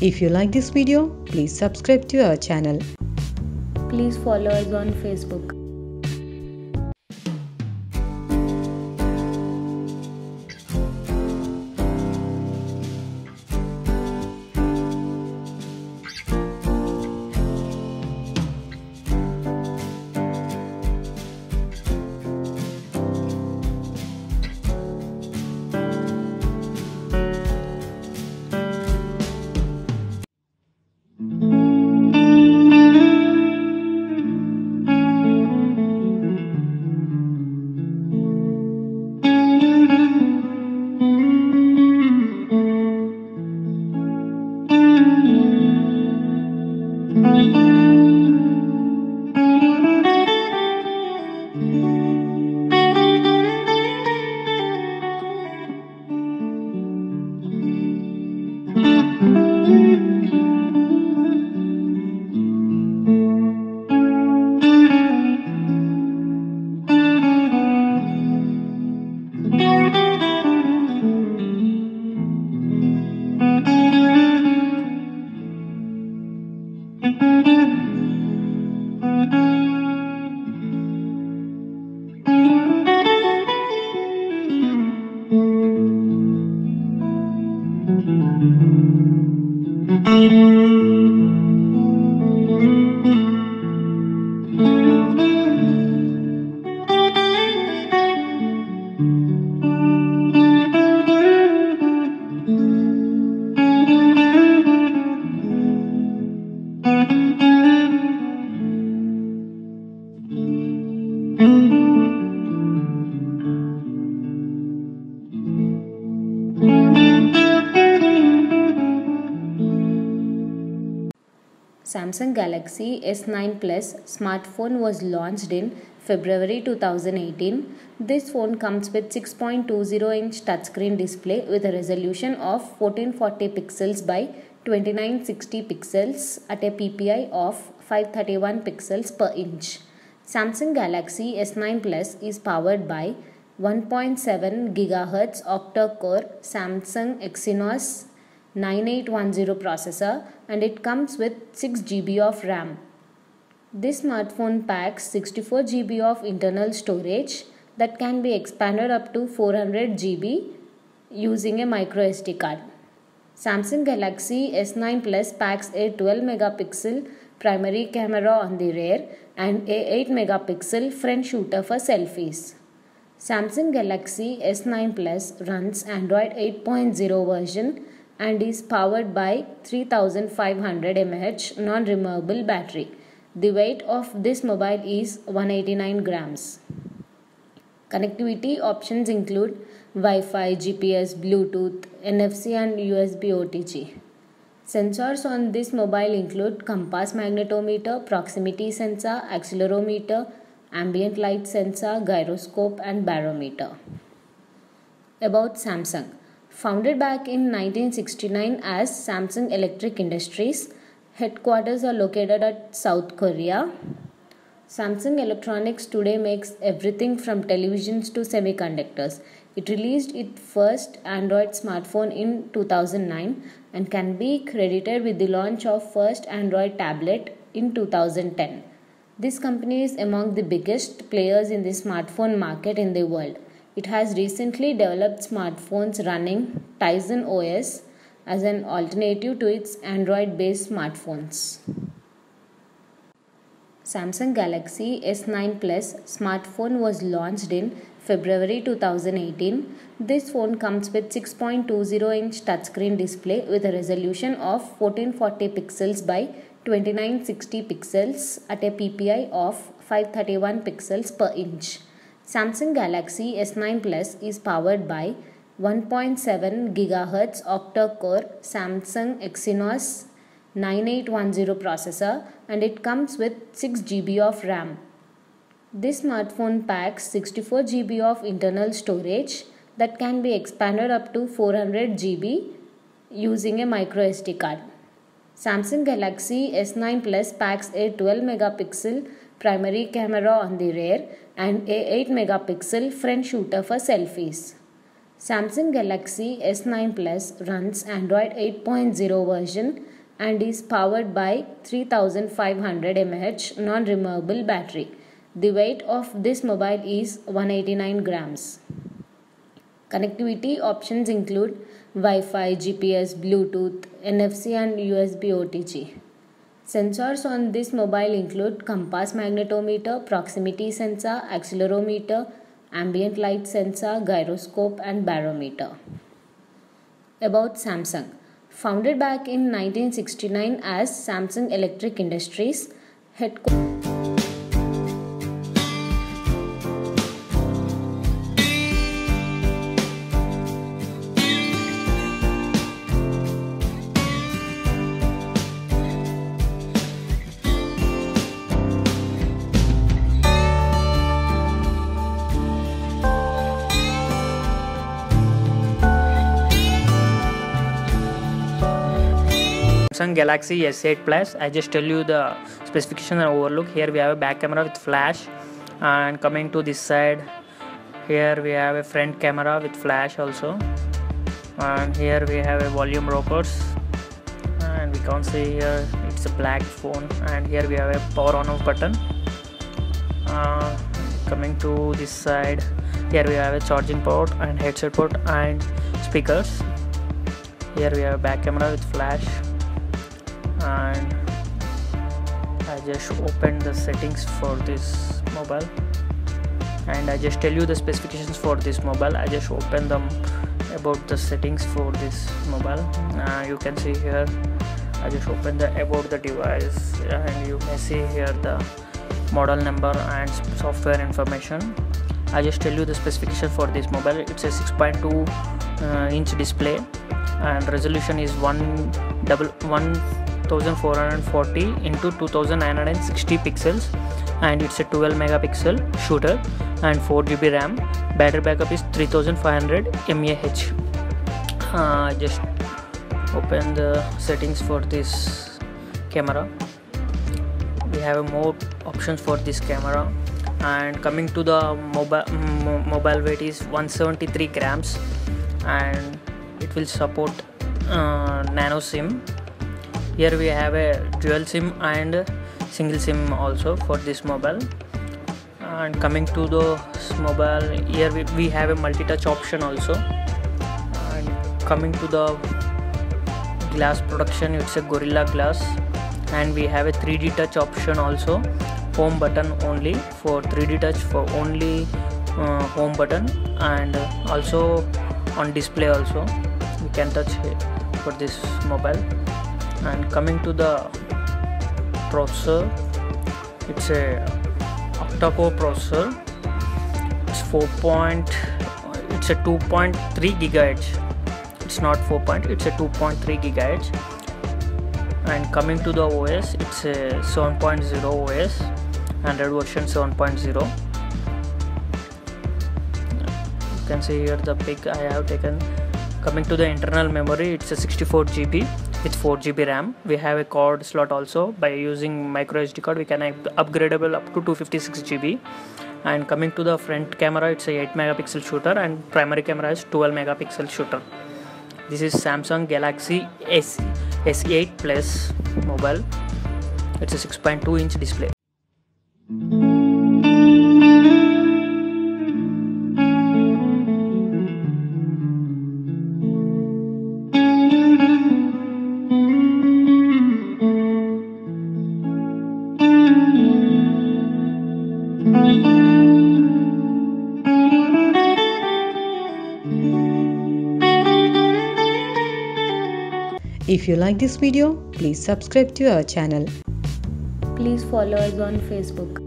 If you like this video, please subscribe to our channel. Please follow us on Facebook. Samsung Galaxy S9 Plus smartphone was launched in February 2018. This phone comes with 6.20-inch touchscreen display with a resolution of 1440 pixels by 2960 pixels at a PPI of 531 pixels per inch. Samsung Galaxy S9 Plus is powered by 1.7 GHz octa-core Samsung Exynos 9810 processor, and it comes with 6 GB of RAM. This smartphone packs 64 GB of internal storage that can be expanded up to 400 GB using a micro SD card. Samsung Galaxy S9 Plus packs a 12 megapixel primary camera on the rear and a 8 megapixel front shooter for selfies. Samsung Galaxy S9 Plus runs Android 8.0 version and is powered by 3500 mAh non-removable battery. The weight of this mobile is 189 grams. Connectivity options include Wi-Fi, GPS, Bluetooth, NFC and USB OTG. Sensors on this mobile include compass magnetometer, proximity sensor, accelerometer, ambient light sensor, gyroscope and barometer. About Samsung. Founded back in 1969 as Samsung Electric Industries, headquarters are located at South Korea. Samsung Electronics today makes everything from televisions to semiconductors. It released its first Android smartphone in 2009 and can be credited with the launch of first Android tablet in 2010. This company is among the biggest players in the smartphone market in the world. It has recently developed smartphones running Tizen OS as an alternative to its Android-based smartphones. Samsung Galaxy S9 Plus smartphone was launched in February 2018. This phone comes with 6.20-inch touchscreen display with a resolution of 1440 pixels by 2960 pixels at a PPI of 531 pixels per inch. Samsung Galaxy S9 Plus is powered by 1.7 GHz octa-core Samsung Exynos 9810 processor, and it comes with 6 GB of RAM. This smartphone packs 64 GB of internal storage that can be expanded up to 400 GB using a micro SD card. Samsung Galaxy S9 Plus packs a 12 megapixel primary camera on the rear and a 8 megapixel front shooter for selfies. Samsung Galaxy S9 Plus runs Android 8.0 version and is powered by 3500 mAh non-removable battery. The weight of this mobile is 189 grams. Connectivity options include Wi-Fi, GPS, Bluetooth, NFC and USB OTG. Sensors on this mobile include compass magnetometer, proximity sensor, accelerometer, ambient light sensor, gyroscope and barometer. About Samsung. Founded back in 1969 as Samsung Electric Industries, Samsung Galaxy S8 Plus. I just tell you the specification and overlook. Here we have a back camera with flash, and coming to this side, here we have a front camera with flash also, and here we have a volume rockers, and we can see here it's a black phone, and here we have a power on off button. Coming to this side, here we have a charging port and headset port and speakers. Here we have a back camera with flash, and I just opened the settings for this mobile, and I just tell you the specifications for this mobile. I just open them about the settings for this mobile. You can see here I just open the about the device, and you may see here the model number and software information. I just tell you the specification for this mobile. It's a 6.2 inch display, and resolution is 1440 into 2960 pixels, and it's a 12 megapixel shooter and 4GB RAM. Battery backup is 3500 mAh. Just open the settings for this camera. We have more options for this camera, and coming to the mobile weight is 173 grams, and it will support nano SIM. Here we have a dual SIM and single SIM also for this mobile. And coming to the mobile, here we have a multi-touch option also. And coming to the glass production, it's a Gorilla Glass, and we have a 3D touch option also. Home button only for 3D touch for only home button, and also on display also we can touch for this mobile. And coming to the processor, it's a octa-core processor. It's a 2.3 gigahertz. It's not 4 point, it's a 2.3 gigahertz. And coming to the OS, it's a 7.0 OS, Android version 7.0. You can see here the pic I have taken. Coming to the internal memory, it's a 64GB with 4GB RAM. We have a card slot also. By using micro SD card, we can upgradable up to 256GB. And coming to the front camera, it's a 8 megapixel shooter, and primary camera is 12 megapixel shooter. This is Samsung Galaxy S8 Plus mobile. It's a 6.2 inch display. If you like this video, please subscribe to our channel. Please follow us on Facebook.